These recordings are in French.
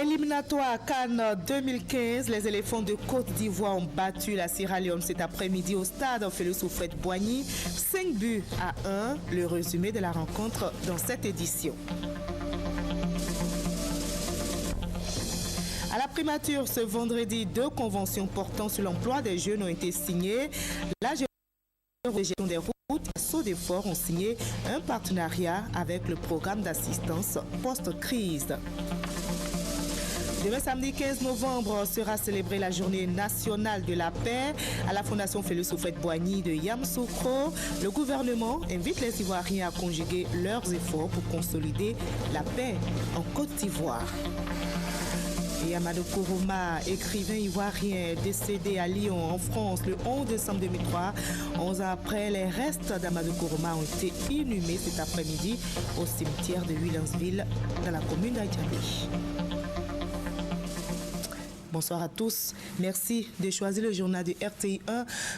Éliminatoire CAN 2015, les éléphants de Côte d'Ivoire ont battu la Sierra Leone cet après-midi au stade Félix Houphouët-Boigny, 5 buts à 1. Le résumé de la rencontre dans cette édition. À la primature, ce vendredi, 2 conventions portant sur l'emploi des jeunes ont été signées. La gestion des routes et Sodefort ont signé un partenariat avec le programme d'assistance post-crise. Demain samedi 15 novembre sera célébrée la journée nationale de la paix à la Fondation Félix Houphouët-Boigny de Yamoussoukro. Le gouvernement invite les Ivoiriens à conjuguer leurs efforts pour consolider la paix en Côte d'Ivoire. Et Amadou Kourouma, écrivain ivoirien décédé à Lyon en France le 11 décembre 2003. 11 ans après, les restes d'Amadou Kourouma ont été inhumés cet après-midi au cimetière de Williamsville dans la commune d'Adjamé. Bonsoir à tous. Merci de choisir le journal du RTI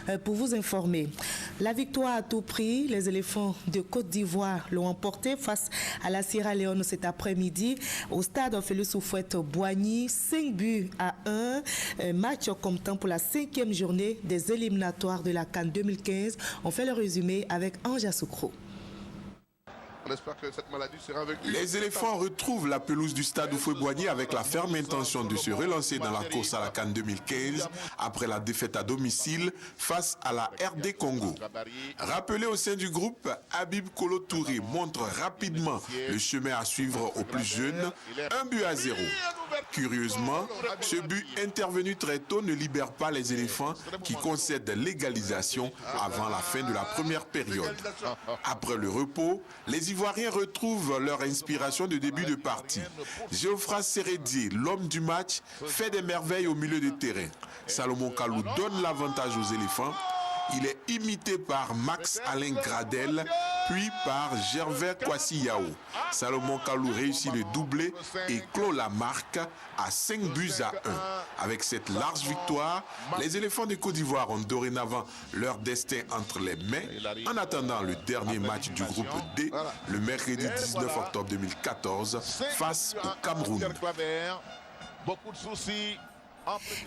1 pour vous informer. La victoire à tout prix, les éléphants de Côte d'Ivoire l'ont emporté face à la Sierra Leone cet après-midi au stade Félix Houphouët-Boigny, 5 buts à 1. Match comptant pour la 5e journée des éliminatoires de la CAN 2015. On fait le résumé avec Ange Assoukro. On espère que cette maladie sera avec lui. Les éléphants retrouvent la pelouse du stade Houphouët-Boigny avec la ferme intention de se relancer dans la course à la CAN 2015 après la défaite à domicile face à la RD Congo. Rappelé au sein du groupe, Habib Kolo Touré montre rapidement le chemin à suivre aux plus jeunes, 1 but à 0. Curieusement, ce but intervenu très tôt ne libère pas les éléphants qui concèdent l'égalisation avant la fin de la première période. Après le repos, les Ivoiriens retrouvent leur inspiration de début de partie. Geoffroy Sérédier, l'homme du match, fait des merveilles au milieu de terrain. Salomon Kalou donne l'avantage aux éléphants. Il est imité par Max-Alain Gradel, puis par Gervais Kwasi-Yao. Salomon Kalou réussit le doublé et clôt la marque à 5 buts à 1. Avec cette large victoire, les éléphants de Côte d'Ivoire ont dorénavant leur destin entre les mains en attendant le dernier match du groupe D le mercredi 19 octobre 2014 face au Cameroun. Beaucoup de soucis.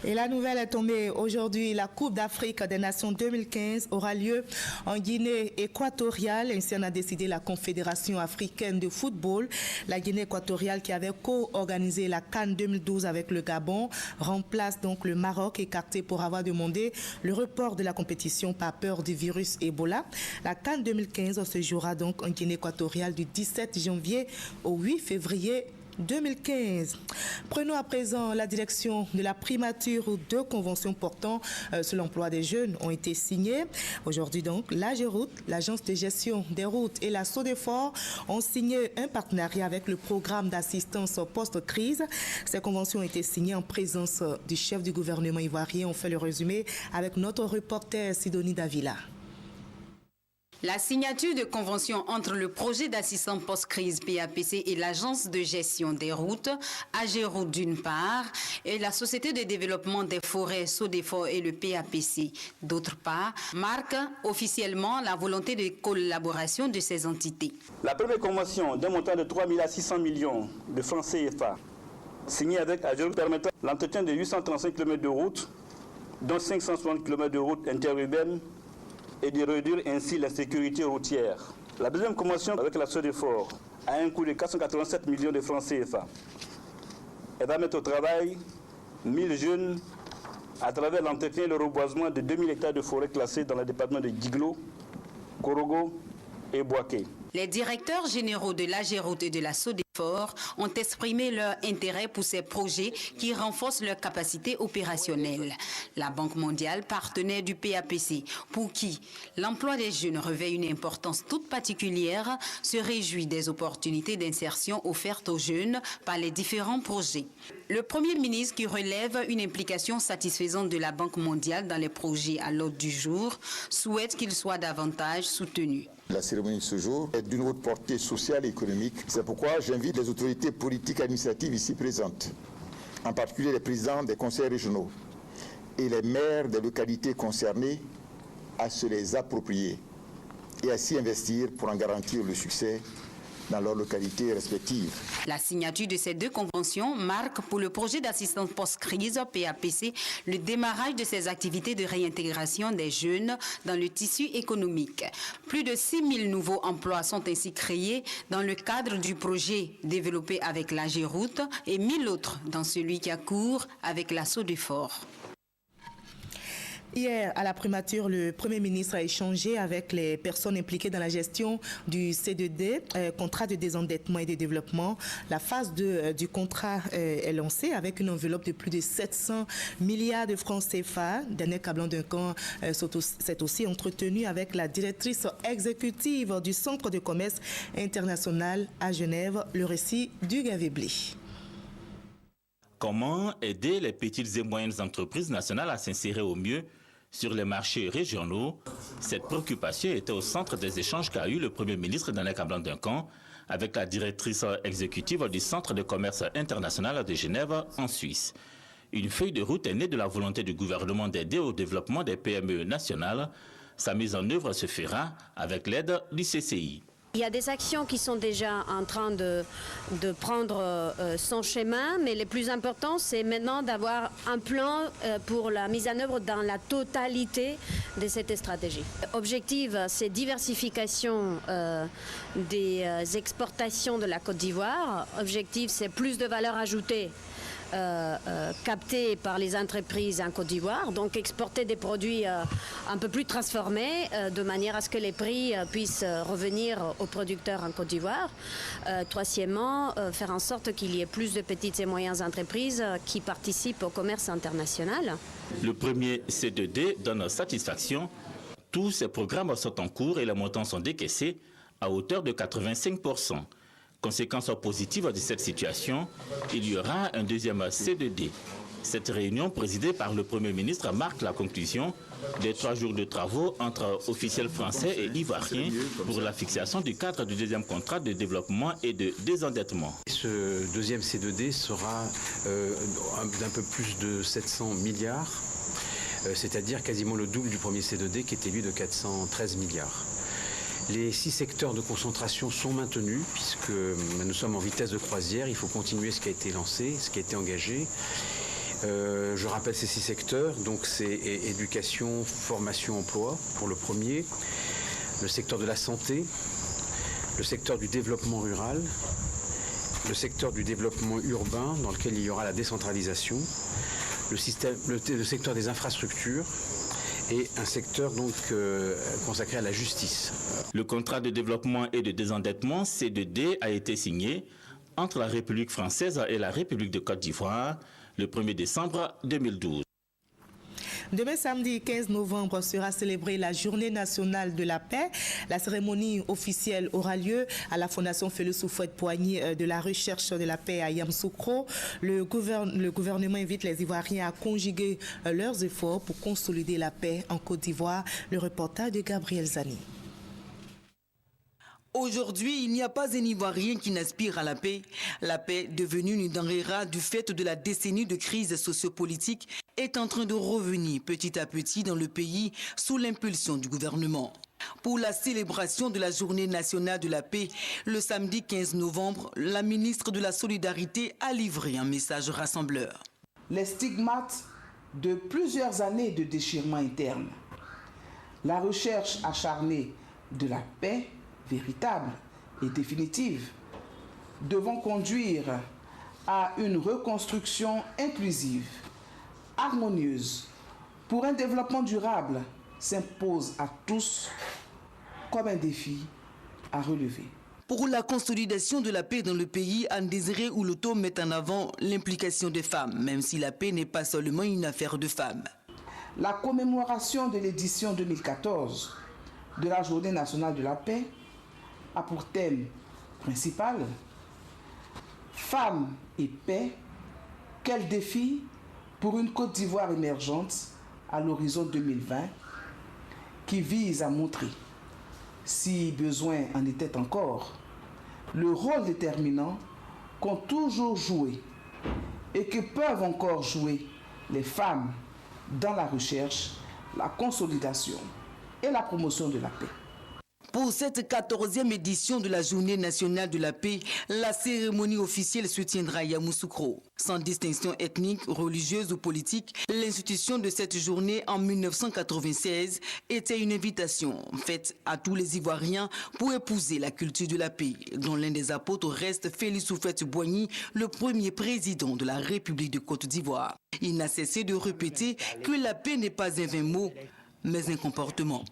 Et la nouvelle est tombée aujourd'hui. La Coupe d'Afrique des Nations 2015 aura lieu en Guinée équatoriale. Ainsi en a décidé la Confédération africaine de football. La Guinée équatoriale, qui avait co-organisé la CAN 2012 avec le Gabon, remplace donc le Maroc, écarté pour avoir demandé le report de la compétition par peur du virus Ebola. La CAN 2015 se jouera donc en Guinée équatoriale du 17 janvier au 8 février 2015. Prenons à présent la direction de la primature où 2 conventions portant sur l'emploi des jeunes ont été signées. Aujourd'hui donc, l'AGEROUTE, l'agence de gestion des routes et la Sodefort ont signé un partenariat avec le programme d'assistance post-crise. Ces conventions ont été signées en présence du chef du gouvernement ivoirien. On fait le résumé avec notre reporter Sidonie Davila. La signature de convention entre le projet d'assistance post-crise PAPC et l'agence de gestion des routes, AGEROUTE d'une part, et la société de développement des forêts Sodefort et le PAPC d'autre part, marque officiellement la volonté de collaboration de ces entités. La première convention d'un montant de 3 600 millions de francs CFA, signée avec AGEROUTE, permettra l'entretien de 835 km de routes, dont 560 km de routes interurbaines, et de réduire ainsi la sécurité routière. La deuxième convention avec la Sodefort a un coût de 487 millions de francs CFA. Elle va mettre au travail 1000 jeunes à travers l'entretien et le reboisement de 2000 hectares de forêts classées dans le département de Djiglo, Korogo et Boaké. Les directeurs généraux de l'AGEROUTE et de la Sodefort ont exprimé leur intérêt pour ces projets qui renforcent leur capacité opérationnelle. La Banque mondiale, partenaire du PAPC, pour qui l'emploi des jeunes revêt une importance toute particulière, se réjouit des opportunités d'insertion offertes aux jeunes par les différents projets. Le Premier ministre, qui relève une implication satisfaisante de la Banque mondiale dans les projets à l'ordre du jour, souhaite qu'ils soient davantage soutenus. La cérémonie de ce jour est d'une haute portée sociale et économique. C'est pourquoi j'invite les autorités politiques et administratives ici présentes, en particulier les présidents des conseils régionaux et les maires des localités concernées, à se les approprier et à s'y investir pour en garantir le succès dans leurs localités respectives. La signature de ces deux conventions marque pour le projet d'assistance post-crise PAPC le démarrage de ces activités de réintégration des jeunes dans le tissu économique. Plus de 6 000 nouveaux emplois sont ainsi créés dans le cadre du projet développé avec l'AGEROUTE et 1000 autres dans celui qui a cours avec la SODEFOR. Hier, à la primature, le Premier ministre a échangé avec les personnes impliquées dans la gestion du C2D, contrat de désendettement et de développement. La phase 2 du contrat est lancée avec une enveloppe de plus de 700 milliards de francs CFA. Daniel Kablan-Duncan s'est aussi entretenu avec la directrice exécutive du Centre de commerce international à Genève. Le récit du Gavé-Blé. Comment aider les petites et moyennes entreprises nationales à s'insérer au mieux sur les marchés régionaux? Cette préoccupation était au centre des échanges qu'a eu le Premier ministre Daniel Kablan-Duncan avec la directrice exécutive du Centre de commerce international de Genève en Suisse. Une feuille de route est née de la volonté du gouvernement d'aider au développement des PME nationales. Sa mise en œuvre se fera avec l'aide du CCI. Il y a des actions qui sont déjà en train de prendre son chemin, mais le plus important, c'est maintenant d'avoir un plan pour la mise en œuvre dans la totalité de cette stratégie. Objectif, c'est diversification des exportations de la Côte d'Ivoire. Objectif, c'est plus de valeur ajoutée captés par les entreprises en Côte d'Ivoire, donc exporter des produits un peu plus transformés de manière à ce que les prix puissent revenir aux producteurs en Côte d'Ivoire. Troisièmement, faire en sorte qu'il y ait plus de petites et moyennes entreprises qui participent au commerce international. Le premier C2D donne satisfaction. Tous ces programmes sont en cours et les montants sont décaissés à hauteur de 85%. Conséquence positive de cette situation, il y aura un deuxième C2D. Cette réunion présidée par le Premier ministre marque la conclusion des 3 jours de travaux entre officiels français et ivoiriens pour la fixation du cadre du deuxième contrat de développement et de désendettement. Ce deuxième C2D sera d'un peu plus de 700 milliards, c'est-à-dire quasiment le double du premier C2D qui était lui de 413 milliards. Les 6 secteurs de concentration sont maintenus puisque nous sommes en vitesse de croisière. Il faut continuer ce qui a été lancé, ce qui a été engagé. Je rappelle ces 6 secteurs. Donc c'est éducation, formation, emploi pour le premier. Le secteur de la santé, le secteur du développement rural, le secteur du développement urbain dans lequel il y aura la décentralisation, le secteur des infrastructures, et un secteur donc consacré à la justice. Le contrat de développement et de désendettement C2D a été signé entre la République française et la République de Côte d'Ivoire le 1er décembre 2012. Demain, samedi 15 novembre, sera célébrée la Journée nationale de la paix. La cérémonie officielle aura lieu à la Fondation Félix Houphouët-Boigny de la recherche de la paix à Yamoussoukro. Le gouvernement invite les Ivoiriens à conjuguer leurs efforts pour consolider la paix en Côte d'Ivoire. Le reportage de Gabriel Zani. Aujourd'hui, il n'y a pas un Ivoirien qui n'aspire à la paix. La paix, devenue une denrée rare du fait de la décennie de crise sociopolitique, est en train de revenir petit à petit dans le pays sous l'impulsion du gouvernement. Pour la célébration de la Journée nationale de la paix, le samedi 15 novembre, la ministre de la Solidarité a livré un message rassembleur. Les stigmates de plusieurs années de déchirement interne, la recherche acharnée de la paix véritable et définitive devront conduire à une reconstruction inclusive, harmonieuse, pour un développement durable s'impose à tous comme un défi à relever. Pour la consolidation de la paix dans le pays, Anne Désiré Ouloto met en avant l'implication des femmes, même si la paix n'est pas seulement une affaire de femmes. La commémoration de l'édition 2014 de la Journée nationale de la paix a pour thème principal « Femmes et paix, quel défi pour une Côte d'Ivoire émergente à l'horizon 2020 » qui vise à montrer, si besoin en était encore, le rôle déterminant qu'ont toujours joué et que peuvent encore jouer les femmes dans la recherche, la consolidation et la promotion de la paix. Pour cette 14e édition de la Journée nationale de la paix, la cérémonie officielle se tiendra à Yamoussoukro. Sans distinction ethnique, religieuse ou politique, l'institution de cette journée en 1996 était une invitation faite à tous les Ivoiriens pour épouser la culture de la paix, dont l'un des apôtres reste Félix Houphouët-Boigny, le premier président de la République de Côte d'Ivoire. Il n'a cessé de répéter que la paix n'est pas un vain mot, mais un comportement.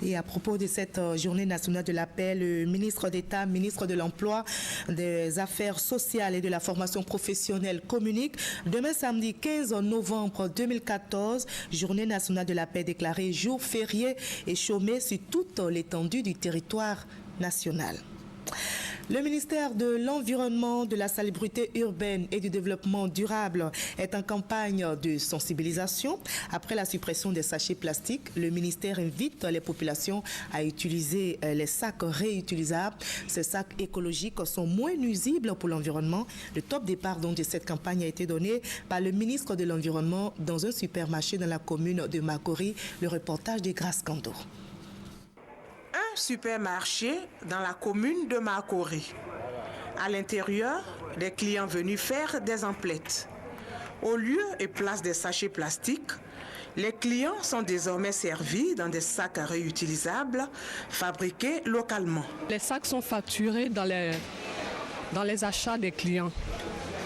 Et à propos de cette journée nationale de la paix, le ministre d'État, ministre de l'Emploi, des Affaires sociales et de la formation professionnelle communique. Demain samedi 15 novembre 2014, journée nationale de la paix déclarée jour férié et chômé sur toute l'étendue du territoire national. Le ministère de l'Environnement, de la Salubrité urbaine et du Développement durable est en campagne de sensibilisation. Après la suppression des sachets plastiques, le ministère invite les populations à utiliser les sacs réutilisables. Ces sacs écologiques sont moins nuisibles pour l'environnement. Le top départ donc de cette campagne a été donné par le ministre de l'Environnement dans un supermarché dans la commune de Makori. Le reportage de Grace Kando. Un supermarché dans la commune de Makori. À l'intérieur, des clients venus faire des emplettes. Au lieu et place des sachets plastiques, les clients sont désormais servis dans des sacs réutilisables fabriqués localement. Les sacs sont facturés dans les achats des clients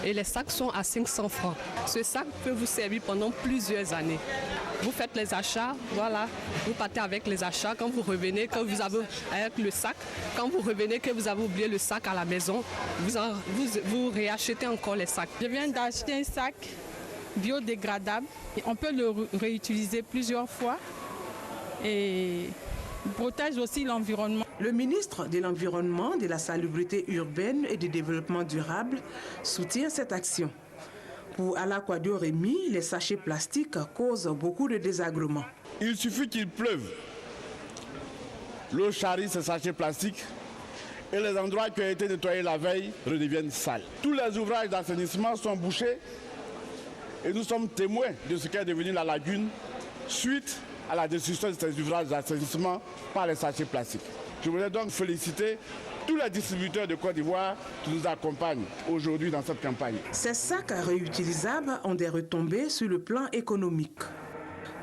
et les sacs sont à 500 francs. Ce sac peut vous servir pendant plusieurs années. Vous faites les achats, voilà, vous partez avec les achats. Quand vous revenez, que vous avez avec le sac, quand vous revenez, que vous avez oublié le sac à la maison, vous réachetez encore les sacs. Je viens d'acheter un sac biodégradable. On peut le réutiliser plusieurs fois et protège aussi l'environnement. Le ministre de l'Environnement, de la Salubrité urbaine et du Développement durable soutient cette action. Pour Alakwadjo Rémy, les sachets plastiques causent beaucoup de désagréments. Il suffit qu'il pleuve. L'eau charrie ces sachets plastiques et les endroits qui ont été nettoyés la veille redeviennent sales. Tous les ouvrages d'assainissement sont bouchés et nous sommes témoins de ce qu'est devenu la lagune suite à la destruction de ces ouvrages d'assainissement par les sachets plastiques. Je voudrais donc féliciter tous les distributeurs de Côte d'Ivoire qui nous accompagnent aujourd'hui dans cette campagne. Ces sacs réutilisables ont des retombées sur le plan économique.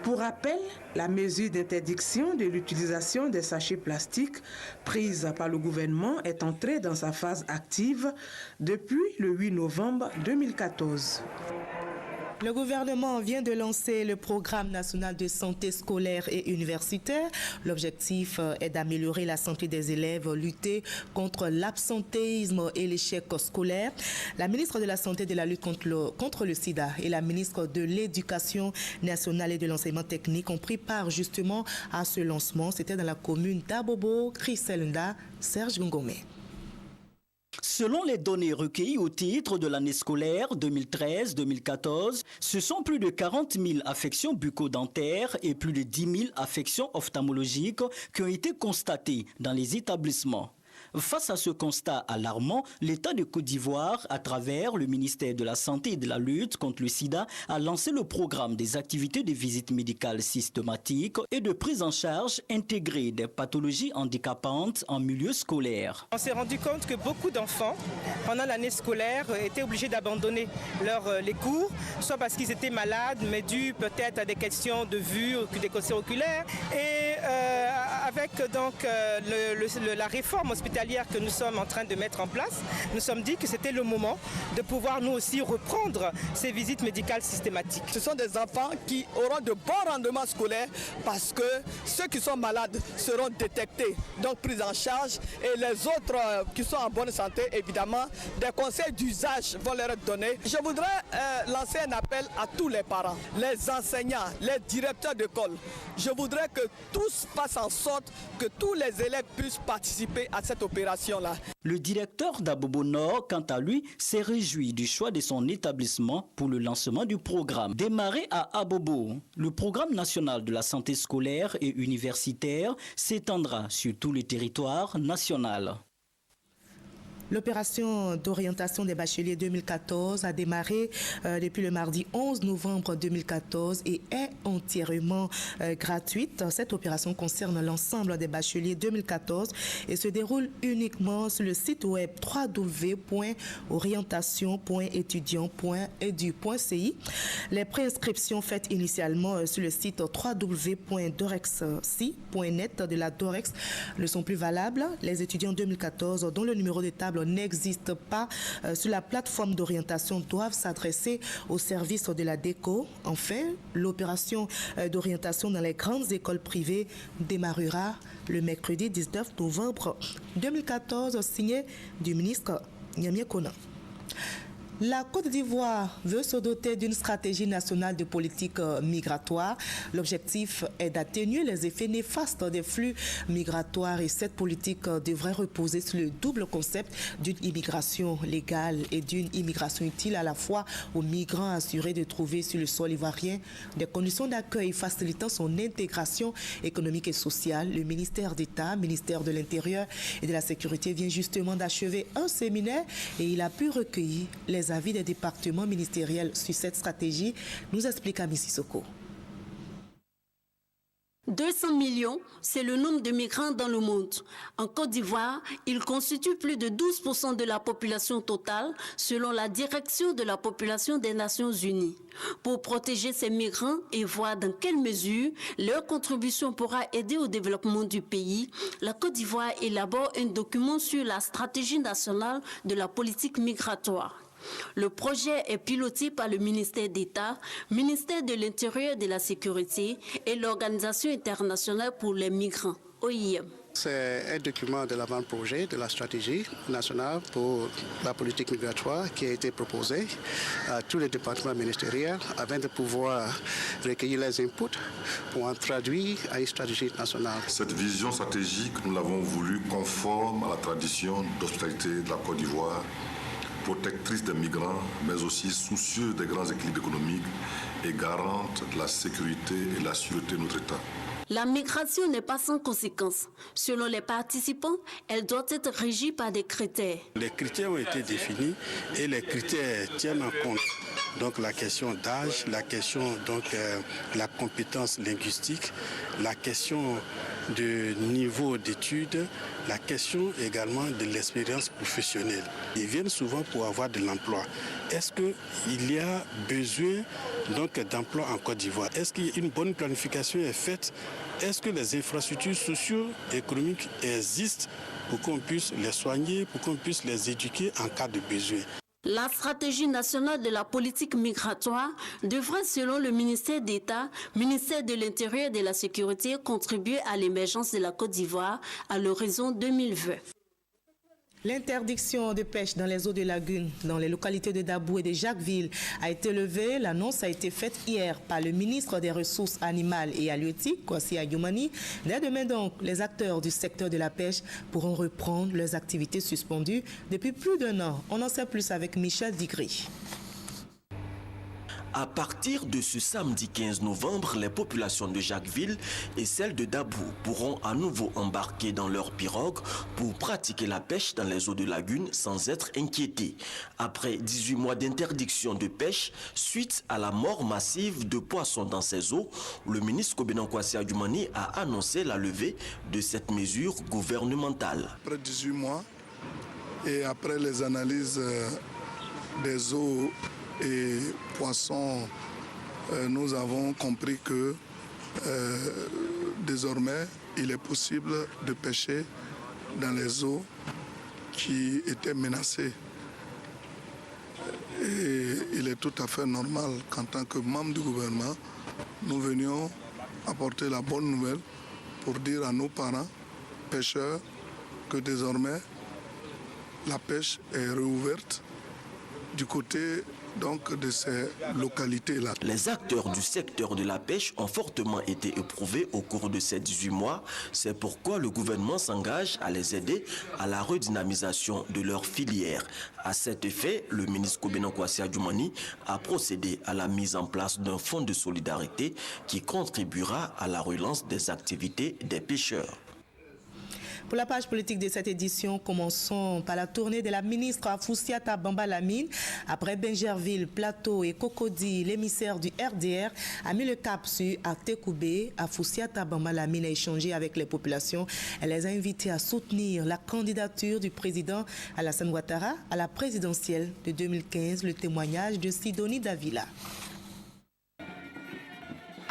Pour rappel, la mesure d'interdiction de l'utilisation des sachets plastiques prise par le gouvernement est entrée dans sa phase active depuis le 8 novembre 2014. Le gouvernement vient de lancer le programme national de santé scolaire et universitaire. L'objectif est d'améliorer la santé des élèves, lutter contre l'absentéisme et l'échec scolaire. La ministre de la Santé et de la lutte contre le sida et la ministre de l'Éducation nationale et de l'enseignement technique ont pris part justement à ce lancement. C'était dans la commune d'Abobo, Chriselunda, Serge Gungome. Selon les données recueillies au titre de l'année scolaire 2013-2014, ce sont plus de 40 000 affections bucco-dentaires et plus de 10 000 affections ophtalmologiques qui ont été constatées dans les établissements. Face à ce constat alarmant, l'État de Côte d'Ivoire, à travers le ministère de la Santé et de la lutte contre le sida, a lancé le programme des activités de visite médicale systématique et de prise en charge intégrée des pathologies handicapantes en milieu scolaire. On s'est rendu compte que beaucoup d'enfants, pendant l'année scolaire, étaient obligés d'abandonner les cours, soit parce qu'ils étaient malades, mais dû peut-être à des questions de vue, des questions oculaires. Et avec donc la réforme hospitalière que nous sommes en train de mettre en place, nous sommes dit que c'était le moment de pouvoir nous aussi reprendre ces visites médicales systématiques. Ce sont des enfants qui auront de bons rendements scolaires parce que ceux qui sont malades seront détectés, donc pris en charge, et les autres qui sont en bonne santé, évidemment, des conseils d'usage vont leur être donnés. Je voudrais lancer un appel à tous les parents, les enseignants, les directeurs d'école. Je voudrais que tous fassent en sorte que tous les élèves puissent participer à cette opération-là. Le directeur d'Abobo Nord, quant à lui, s'est réjoui du choix de son établissement pour le lancement du programme. Démarré à Abobo, le programme national de la santé scolaire et universitaire s'étendra sur tout le territoire national. L'opération d'orientation des bacheliers 2014 a démarré depuis le mardi 11 novembre 2014 et est entièrement gratuite. Cette opération concerne l'ensemble des bacheliers 2014 et se déroule uniquement sur le site web www.orientation.étudiant.edu.ci. Les préinscriptions faites initialement sur le site www.dorexci.net de la Dorex ne sont plus valables. Les étudiants 2014 dont le numéro de table n'existe pas sur la plateforme d'orientation doivent s'adresser au service de la DECO. Enfin, l'opération d'orientation dans les grandes écoles privées démarrera le mercredi 19 novembre 2014, signé du ministre Niamey Kona. La Côte d'Ivoire veut se doter d'une stratégie nationale de politique migratoire. L'objectif est d'atténuer les effets néfastes des flux migratoires et cette politique devrait reposer sur le double concept d'une immigration légale et d'une immigration utile à la fois aux migrants assurés de trouver sur le sol ivoirien des conditions d'accueil facilitant son intégration économique et sociale. Le ministère d'État, ministère de l'Intérieur et de la Sécurité vient justement d'achever un séminaire et il a pu recueillir les avis des départements ministériels sur cette stratégie, nous explique Ami Sissoko. 200 millions, c'est le nombre de migrants dans le monde. En Côte d'Ivoire, ils constituent plus de 12% de la population totale, selon la Direction de la population des Nations Unies. Pour protéger ces migrants et voir dans quelle mesure leur contribution pourra aider au développement du pays, la Côte d'Ivoire élabore un document sur la stratégie nationale de la politique migratoire. Le projet est piloté par le ministère d'État, ministère de l'Intérieur et de la Sécurité et l'Organisation internationale pour les migrants, OIM. C'est un document de l'avant-projet de la stratégie nationale pour la politique migratoire qui a été proposé à tous les départements ministériels afin de pouvoir recueillir les inputs pour en traduire à une stratégie nationale. Cette vision stratégique, nous l'avons voulu conforme à la tradition d'hospitalité de la Côte d'Ivoire, protectrice des migrants, mais aussi soucieuse des grands équilibres économiques et garante de la sécurité et de la sûreté de notre État. La migration n'est pas sans conséquences. Selon les participants, elle doit être régie par des critères. Les critères ont été définis et les critères tiennent en compte donc la question d'âge, la question donc la compétence linguistique, la question de niveau d'études, la question également de l'expérience professionnelle. Ils viennent souvent pour avoir de l'emploi. Est-ce qu'il y a besoin donc d'emploi en Côte d'Ivoire? Est-ce qu'une bonne planification est faite? Est-ce que les infrastructures socio-économiques existent pour qu'on puisse les soigner, pour qu'on puisse les éduquer en cas de besoin? La stratégie nationale de la politique migratoire devrait, selon le ministère d'État, ministère de l'Intérieur et de la Sécurité, contribuer à l'émergence de la Côte d'Ivoire à l'horizon 2020. L'interdiction de pêche dans les eaux de lagune, dans les localités de Dabou et de Jacquesville, a été levée. L'annonce a été faite hier par le ministre des Ressources animales et halieutiques, Kwasi Ayumani. Dès demain donc, les acteurs du secteur de la pêche pourront reprendre leurs activités suspendues depuis plus d'un an. On en sait plus avec Michel Digri. À partir de ce samedi 15 novembre, les populations de Jacquesville et celles de Dabou pourront à nouveau embarquer dans leurs pirogues pour pratiquer la pêche dans les eaux de lagune sans être inquiétés. Après 18 mois d'interdiction de pêche, suite à la mort massive de poissons dans ces eaux, le ministre Kobena Kwasi Ayumani a annoncé la levée de cette mesure gouvernementale. Après 18 mois et après les analyses des eaux et poissons, nous avons compris que désormais il est possible de pêcher dans les eaux qui étaient menacées. Et il est tout à fait normal qu'en tant que membre du gouvernement, nous venions apporter la bonne nouvelle pour dire à nos parents, pêcheurs, que désormais la pêche est réouverte du côté donc de ces localités-là. Les acteurs du secteur de la pêche ont fortement été éprouvés au cours de ces 18 mois. C'est pourquoi le gouvernement s'engage à les aider à la redynamisation de leur filière. À cet effet, le ministre Kobena Kwasi Ayumani a procédé à la mise en place d'un fonds de solidarité qui contribuera à la relance des activités des pêcheurs. Pour la page politique de cette édition, commençons par la tournée de la ministre Afoussiata Bamba Lamine. Après Bingerville, Plateau et Cocody, l'émissaire du RDR a mis le cap sur Atekoubé. Afoussiata Bamba Lamine a échangé avec les populations. Elle les a invités à soutenir la candidature du président Alassane Ouattara à la présidentielle de 2015. Le témoignage de Sidonie Davila.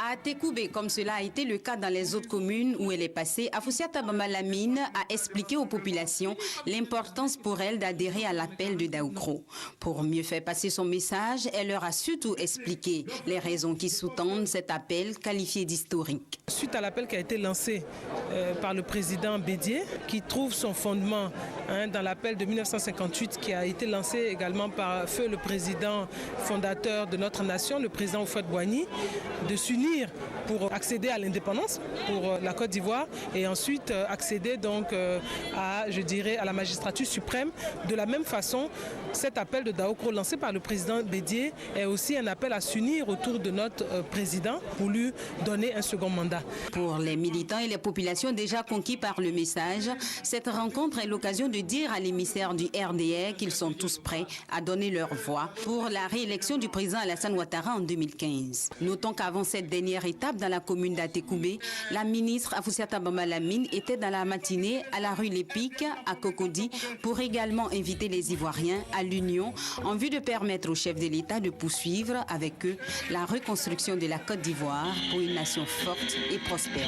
À Atekoubé, comme cela a été le cas dans les autres communes où elle est passée, Afoussiata Bamba Lamine a expliqué aux populations l'importance pour elle d'adhérer à l'appel de Daoukro. Pour mieux faire passer son message, elle leur a surtout expliqué les raisons qui sous-tendent cet appel qualifié d'historique. Suite à l'appel qui a été lancé par le président Bédié, qui trouve son fondement dans l'appel de 1958 qui a été lancé également par feu le président fondateur de notre nation, le président Houphouët-Boigny, de s'unir pour accéder à l'indépendance pour la Côte d'Ivoire et ensuite accéder donc à la magistrature suprême. De la même façon, cet appel de Daoukro lancé par le président Bédié est aussi un appel à s'unir autour de notre président pour lui donner un second mandat. Pour les militants et les populations déjà conquis par le message, cette rencontre est l'occasion de dire à l'émissaire du RDR qu'ils sont tous prêts à donner leur voix pour la réélection du président Alassane Ouattara en 2015. Notons qu'avant cette dernière étape dans la commune d'Atekoubé, la ministre Afoussiata Bamba Lamine était dans la matinée à la rue Lépic à Cocody pour également inviter les Ivoiriens à l'union en vue de permettre au chef de l'État de poursuivre avec eux la reconstruction de la Côte d'Ivoire pour une nation forte et prospère.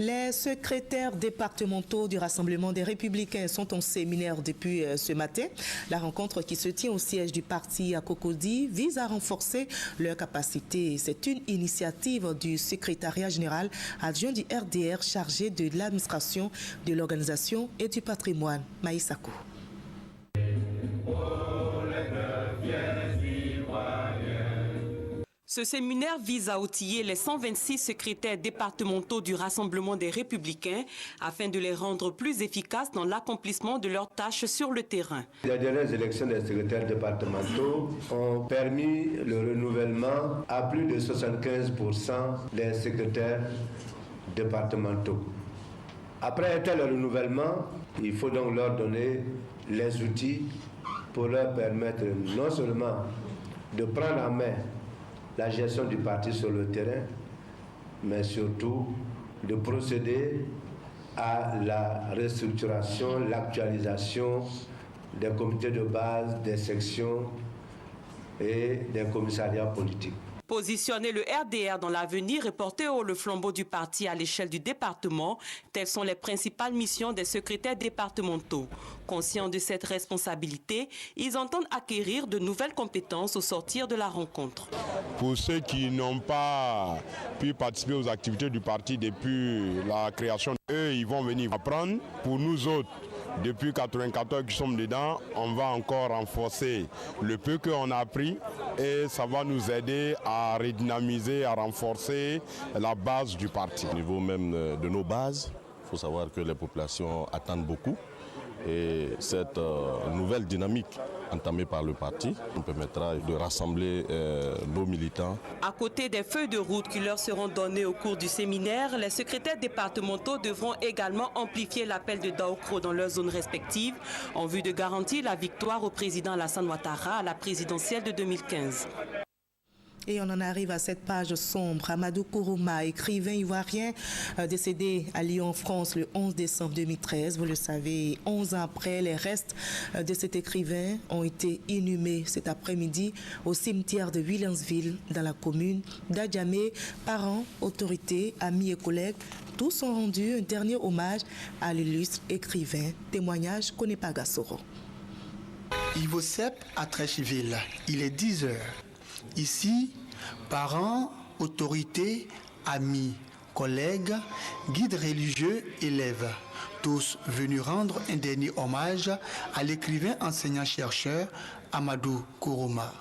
Les secrétaires départementaux du Rassemblement des Républicains sont en séminaire depuis ce matin. La rencontre qui se tient au siège du parti à Cocody vise à renforcer leurs capacités. C'est une initiative du secrétariat général adjoint du RDR chargé de l'administration, de l'organisation et du patrimoine. Maïsako. Ce séminaire vise à outiller les 126 secrétaires départementaux du Rassemblement des Républicains afin de les rendre plus efficaces dans l'accomplissement de leurs tâches sur le terrain. Les dernières élections des secrétaires départementaux ont permis le renouvellement à plus de 75% des secrétaires départementaux. Après un tel renouvellement, il faut donc leur donner les outils pour leur permettre non seulement de prendre en main la gestion du parti sur le terrain, mais surtout de procéder à la restructuration, l'actualisation des comités de base, des sections et des commissariats politiques. Positionner le RDR dans l'avenir et porter haut le flambeau du parti à l'échelle du département, telles sont les principales missions des secrétaires départementaux. Conscients de cette responsabilité, ils entendent acquérir de nouvelles compétences au sortir de la rencontre. Pour ceux qui n'ont pas pu participer aux activités du parti depuis la création, eux, ils vont venir apprendre. Pour nous autres, depuis 1994 qui sommes dedans, on va encore renforcer le peu qu'on a appris et ça va nous aider à redynamiser, à renforcer la base du parti. Au niveau même de nos bases, il faut savoir que les populations attendent beaucoup et cette nouvelle dynamique entamée par le parti nous permettra de rassembler nos militants. À côté des feuilles de route qui leur seront données au cours du séminaire, les secrétaires départementaux devront également amplifier l'appel de Daoukro dans leurs zones respectives en vue de garantir la victoire au président Alassane Ouattara à la présidentielle de 2015. Et on en arrive à cette page sombre. Amadou Kourouma, écrivain ivoirien décédé à Lyon, France, le 11 décembre 2013. Vous le savez, 11 ans après, les restes de cet écrivain ont été inhumés cet après-midi au cimetière de Williamsville, dans la commune d'Adjamé. Parents, autorités, amis et collègues, tous ont rendu un dernier hommage à l'illustre écrivain. Témoignage Konepa Gassoro. Ivo Sepp à Trècheville, il est 10 heures. Ici, parents, autorités, amis, collègues, guides religieux, élèves, tous venus rendre un dernier hommage à l'écrivain enseignant-chercheur Amadou Kourouma.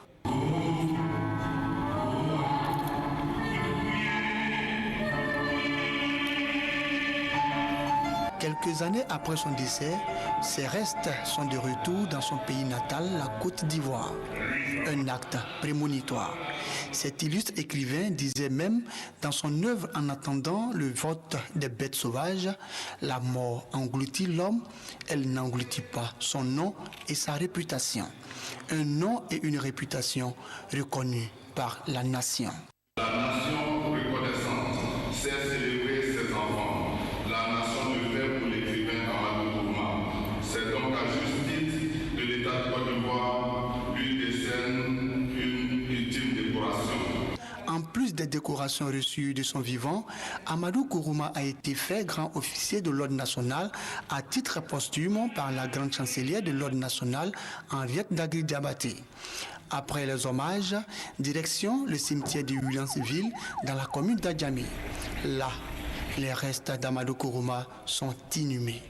Quelques années après son décès, ses restes sont de retour dans son pays natal, la Côte d'Ivoire. un acte prémonitoire. Cet illustre écrivain disait même dans son œuvre En attendant le vote des bêtes sauvages, la mort engloutit l'homme, elle n'engloutit pas son nom et sa réputation. Un nom et une réputation reconnus par la nation. La nation reconnaissante sait célébrer ses enfants. La nation le fait pour l'écrivain Amadou Kourouma. C'est donc à juste titre de l'État de Côte d'Ivoire lui décerne une ultime décoration. En plus des décorations reçues de son vivant, Amadou Kourouma a été fait grand officier de l'Ordre national à titre posthume par la grande chancelière de l'Ordre national, Henriette Dagri Diabaté. Après les hommages, direction le cimetière de Williamsville dans la commune d'Adjamé. Là, les restes d'Amadou Kourouma sont inhumés.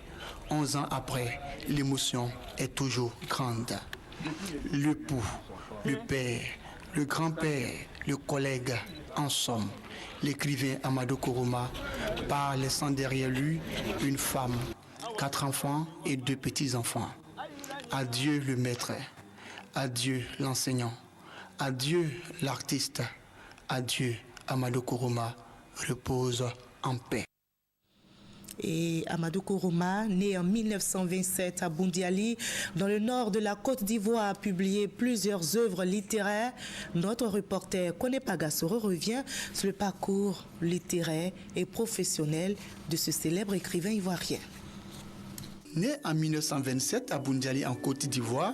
11 ans après, l'émotion est toujours grande. L'époux, le père, le grand-père, le collègue, en somme, l'écrivain Amadou Kourouma part laissant derrière lui une femme, 4 enfants et 2 petits-enfants. Adieu le maître, adieu l'enseignant, adieu l'artiste, adieu Amadou Kourouma, repose en paix. Et Amadou Kourouma, né en 1927 à Boundiali, dans le nord de la Côte d'Ivoire, a publié plusieurs œuvres littéraires. Notre reporter Kone Pagassoro revient sur le parcours littéraire et professionnel de ce célèbre écrivain ivoirien. Né en 1927 à Boundiali en Côte d'Ivoire,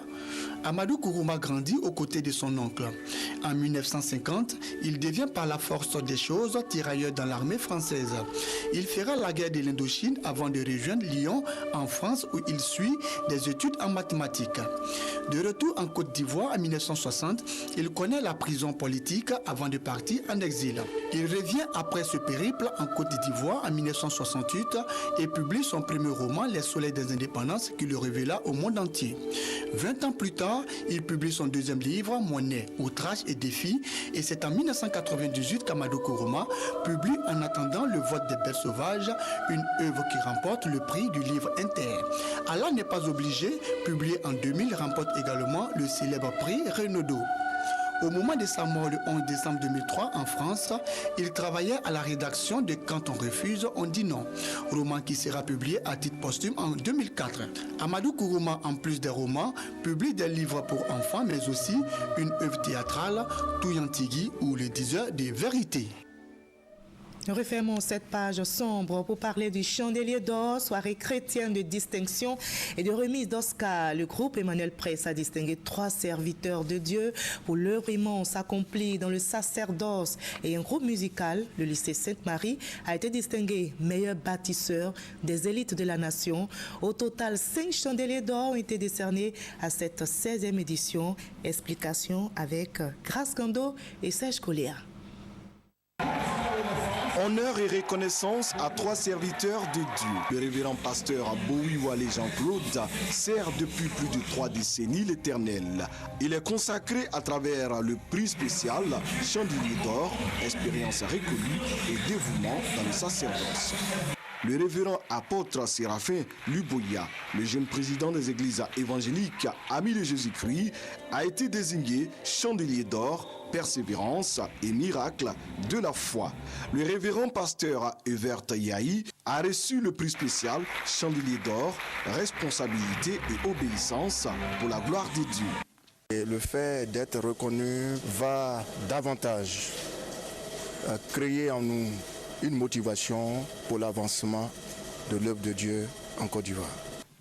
Amadou Kourouma grandit aux côtés de son oncle. En 1950, il devient par la force des choses tirailleur dans l'armée française. Il fera la guerre de l'Indochine avant de rejoindre Lyon en France où il suit des études en mathématiques. De retour en Côte d'Ivoire en 1960, il connaît la prison politique avant de partir en exil. Il revient après ce périple en Côte d'Ivoire en 1968 et publie son premier roman Les Soleils des Indépendances qui le révéla au monde entier. 20 ans plus tard, il publie son deuxième livre, Monnaie, outrage et défis, et c'est en 1998 qu'Amadou Kourouma publie En attendant le vote des bêtes sauvages, une œuvre qui remporte le prix du livre Inter. Allah n'est pas obligé, publié en 2000, remporte également le célèbre prix Renaudot. Au moment de sa mort le 11 décembre 2003 en France, il travaillait à la rédaction de Quand on refuse, on dit non, roman qui sera publié à titre posthume en 2004. Amadou Kourouma, en plus des romans, publie des livres pour enfants, mais aussi une œuvre théâtrale, Touyantigi ou Le diseur des vérités. Nous refermons cette page sombre pour parler du Chandelier d'Or, soirée chrétienne de distinction et de remise d'Oscar. Le groupe Emmanuel Presse a distingué 3 serviteurs de Dieu pour l'œuvre immense accomplie dans le sacerdoce. Et un groupe musical, le lycée Sainte-Marie, a été distingué meilleur bâtisseur des élites de la nation. Au total, 5 Chandeliers d'Or ont été décernés à cette 16e édition. Explication avec Grace Kando et Serge Collier. Honneur et reconnaissance à 3 serviteurs de Dieu. Le révérend pasteur Bowiwale Jean-Claude sert depuis plus de 3 décennies l'Éternel. Il est consacré à travers le prix spécial Chandelier d'Or, expérience reconnue et dévouement dans le sacerdoce. Le révérend apôtre Séraphin Luboya, le jeune président des églises évangéliques Amis de Jésus-Christ, a été désigné Chandelier d'Or, persévérance et miracle de la foi. Le révérend pasteur Evert Yahi a reçu le prix spécial Chandelier d'Or, responsabilité et obéissance pour la gloire de Dieu. Et le fait d'être reconnu va davantage créer en nous une motivation pour l'avancement de l'œuvre de Dieu en Côte d'Ivoire.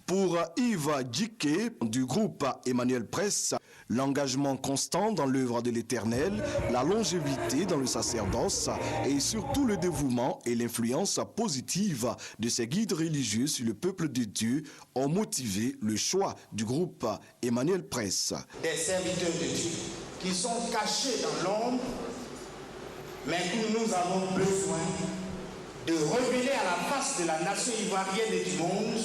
Pour Yves Djiké du groupe Emmanuel Presse, l'engagement constant dans l'œuvre de l'Éternel, la longévité dans le sacerdoce et surtout le dévouement et l'influence positive de ses guides religieux sur le peuple de Dieu ont motivé le choix du groupe Emmanuel Presse. Des serviteurs de Dieu qui sont cachés dans l'ombre, mais que nous avons besoin de révéler à la face de la nation ivoirienne et du monde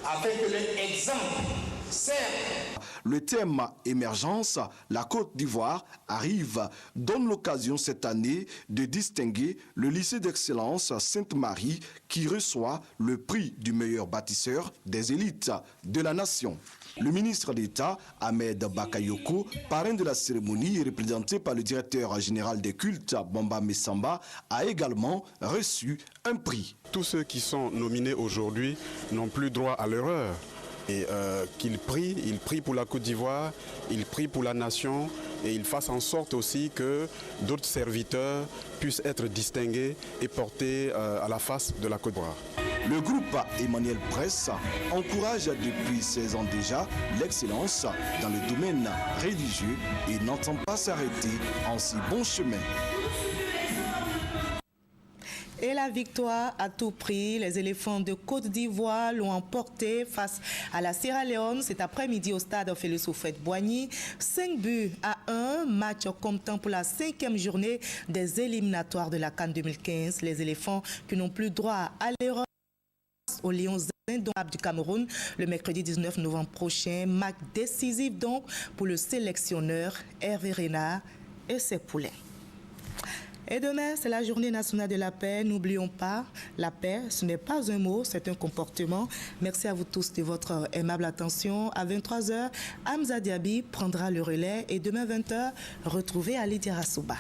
afin que l'exemple serve. Le thème émergence, la Côte d'Ivoire arrive, donne l'occasion cette année de distinguer le lycée d'excellence Sainte-Marie qui reçoit le prix du meilleur bâtisseur des élites de la nation. Le ministre d'État, Ahmed Bakayoko, parrain de la cérémonie et représenté par le directeur général des cultes, Bamba Messamba, a également reçu un prix. Tous ceux qui sont nominés aujourd'hui n'ont plus droit à l'erreur. Et qu'ils prient, ils prient pour la Côte d'Ivoire, ils prient pour la nation et ils fassent en sorte aussi que d'autres serviteurs puissent être distingués et portés à la face de la Côte d'Ivoire. Le groupe Emmanuel Presse encourage depuis 16 ans déjà l'excellence dans le domaine religieux et n'entend pas s'arrêter en si bon chemin. Et la victoire à tout prix, les éléphants de Côte d'Ivoire l'ont emporté face à la Sierra Leone cet après-midi au stade Félix Houphouët-Boigny. 5-1, match comptant pour la 5e journée des éliminatoires de la CAN 2015. Les éléphants qui n'ont plus droit à l'erreur aux Lions indomptables du Cameroun le mercredi 19 novembre prochain. Match décisif donc pour le sélectionneur Hervé Renard et ses poulains. Et demain, c'est la journée nationale de la paix. N'oublions pas, la paix, ce n'est pas un mot, c'est un comportement. Merci à vous tous de votre aimable attention. À 23h, Hamza Diaby prendra le relais et demain 20h, retrouvez Ali Diarasouba.